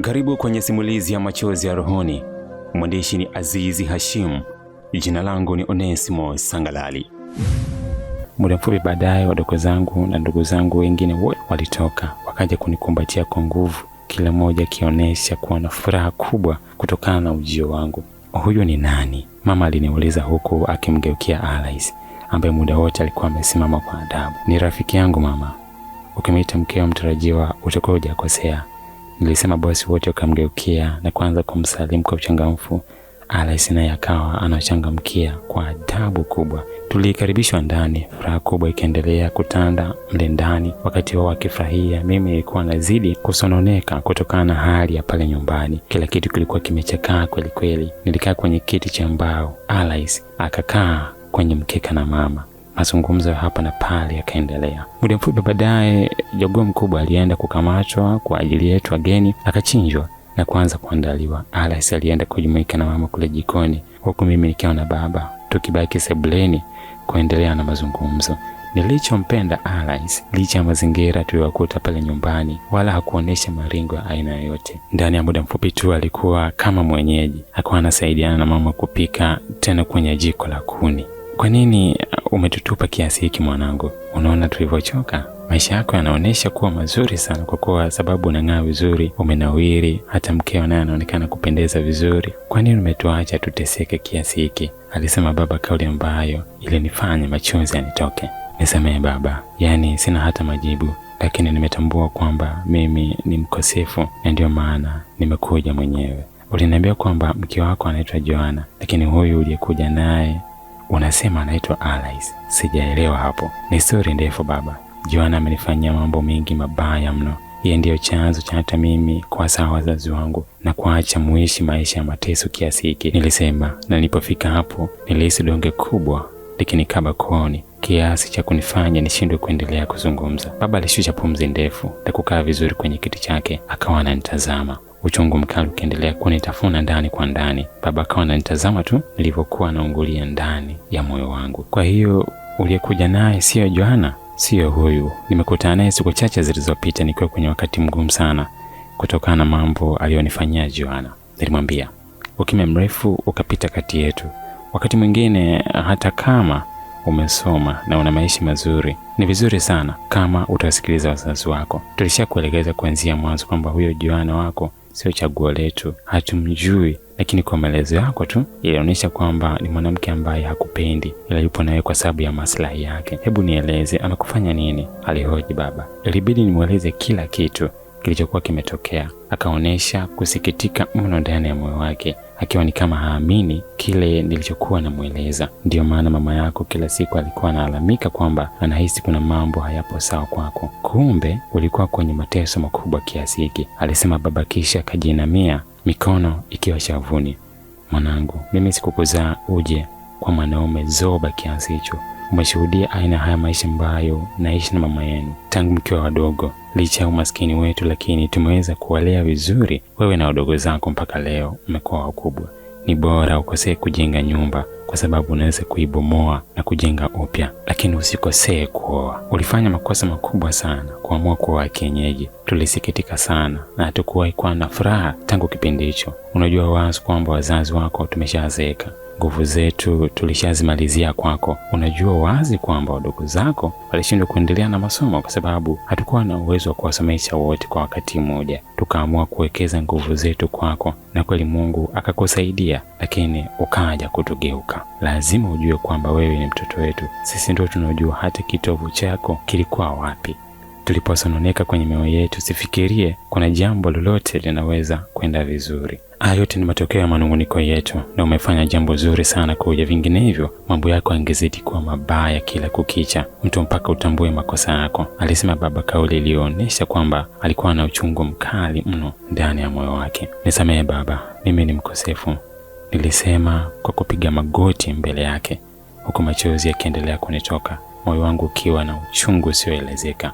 Karibu kwenye simulizi ya Machozi ya Rohoni. Mwandishi ni Azizi Hashim. Jina langu ni Onesimo Sangalali. Muda mfupi baadaye, wadogo zangu na ndugu zangu wengine wote walitoka, wakaja kunikumbatia kwa nguvu, kila mmoja akionyesha kuwa na furaha kubwa kutokana na ujio wangu. Huyu ni nani? Mama aliniuliza huku akimgeukia Alice, ambaye muda wote alikuwa amesimama kwa adabu. Ni rafiki yangu mama. Ukimwita mkeo mtarajiwa utakuwa hujakosea, nilisema. Bosi wote wakamgeukia na kuanza kumsalimu kwa uchangamfu. Alice naye akawa anachangamkia kwa adabu kubwa. Tulikaribishwa ndani, furaha kubwa ikiendelea kutanda mle ndani. Wakati wao wakifurahia, mimi nilikuwa nazidi kusononeka kutokana na hali ya pale nyumbani. Kila kitu kilikuwa kimechakaa kweli kweli. Nilikaa kwenye kiti cha mbao, Alice akakaa kwenye mkeka na mama. Mazungumzo hapa na pale yakaendelea. Muda mfupi baadaye, jogoo mkubwa alienda kukamatwa kwa ajili yetu wageni, akachinjwa na kuanza kuandaliwa. Alice alienda kujumuika na mama kule jikoni, huku mimi nikiwa na baba tukibaki sebuleni kuendelea na mazungumzo. Nilichompenda Alice, licha ya mazingira tuliyokuta pale nyumbani, wala hakuonesha maringo ya aina yoyote. Ndani ya muda mfupi tu alikuwa kama mwenyeji, akawa anasaidiana na mama kupika, tena kwenye jiko la kuni. Kwa nini umetutupa kiasi hiki mwanangu? Unaona tulivyochoka? Maisha yako yanaonesha kuwa mazuri sana, kwa sababu unang'aa vizuri, umenawiri, hata mkeo naye anaonekana kupendeza vizuri. Kwa nini umetuacha tuteseke kiasi hiki? Alisema baba, kauli ambayo ilinifanya machozi yanitoke. Nisamehe baba, yani sina hata majibu, lakini nimetambua kwamba mimi ni mkosefu na ndio maana nimekuja mwenyewe. Uliniambia kwamba mke wako anaitwa Joanna, lakini huyu uliyekuja naye unasema anaitwa Alice. Sijaelewa hapo. Ni story ndefu baba. Joanna amenifanyia mambo mengi mabaya mno. Yeye ndiyo chanzo cha hata mimi kuwasahau wazazi wangu na kuacha muishi maisha ya mateso kiasi hiki, nilisema. Na nilipofika hapo, nilihisi donge kubwa likinikaba kooni kiasi cha kunifanya nishindwe kuendelea kuzungumza. Baba alishusha pumzi ndefu na kukaa vizuri kwenye kiti chake, akawa ananitazama. Uchungu mkali ukiendelea kunitafuna ndani kwa ndani. Baba akawa ananitazama tu nilivyokuwa naungulia ndani ya moyo wangu. Kwa hiyo uliyekuja naye sio Joanna? Sio huyu. Nimekutana naye siku chache zilizopita nikiwa kwenye wakati mgumu sana kutokana na mambo aliyonifanyia Joanna, nilimwambia. Ukimya mrefu ukapita kati yetu. Wakati mwingine hata kama umesoma na una maisha mazuri, ni vizuri sana kama utasikiliza wazazi wako. Tulishakuelekeza kuanzia mwanzo kwamba huyo Joanna wako sio chaguo letu, hatumjui, lakini kwa maelezo yako tu ilionyesha kwamba ni mwanamke ambaye hakupendi, ila yupo nawe kwa sababu ya maslahi yake. Hebu nieleze, amekufanya nini? Alihoji baba. Ilibidi nimweleze kila kitu kilichokuwa kimetokea. Akaonesha kusikitika mno ndani ya moyo wake, akiwa ni kama haamini kile nilichokuwa namueleza. Ndio maana mama yako kila siku alikuwa analalamika kwamba anahisi kuna mambo hayapo sawa kwako. Kumbe ulikuwa kwenye mateso makubwa kiasi hiki, alisema baba, kisha akajinamia, mikono ikiwa shavuni. Mwanangu, mimi sikukuzaa uje kwa mwanaume zoba kiasi hicho. Umeshuhudia aina haya maisha ambayo naishi na mama yenu tangu mkiwa wadogo. Licha ya umaskini wetu, lakini tumeweza kuwalea vizuri wewe na wadogo zako mpaka leo mmekuwa wakubwa. Ni bora ukosee kujenga nyumba, kwa sababu unaweza kuibomoa na kujenga upya, lakini usikosee kuoa. Ulifanya makosa makubwa sana kuamua kuoa kienyeji. Tulisikitika sana na hatukuwahi kuwa na furaha tangu kipindi hicho. Unajua wazi kwamba wazazi wako tumeshazeeka. Nguvu zetu tulishazimalizia kwako. Unajua wazi kwamba wadogo zako walishindwa kuendelea na masomo kwa sababu hatukuwa na uwezo wa kuwasomesha wote kwa wakati mmoja. Tukaamua kuwekeza nguvu zetu kwako, na kweli Mungu akakusaidia, lakini ukaja kutugeuka. Lazima ujue kwamba wewe ni mtoto wetu. Sisi ndio tunajua hata kitovu chako kilikuwa wapi. Tuliposononeka kwenye mioyo yetu, sifikirie kuna jambo lolote linaweza kwenda vizuri. Haya yote ni matokeo ya manunguniko yetu, na umefanya jambo zuri sana kuja. Vinginevyo mambo yako yangezidi kuwa mabaya kila kukicha, mtu mpaka utambue makosa yako, alisema baba, kauli iliyoonyesha kwamba alikuwa na uchungu mkali mno ndani ya moyo wake. Nisamehe baba, mimi ni mkosefu, nilisema kwa kupiga magoti mbele yake, huku machozi yakiendelea kunitoka, moyo wangu ukiwa na uchungu usioelezeka.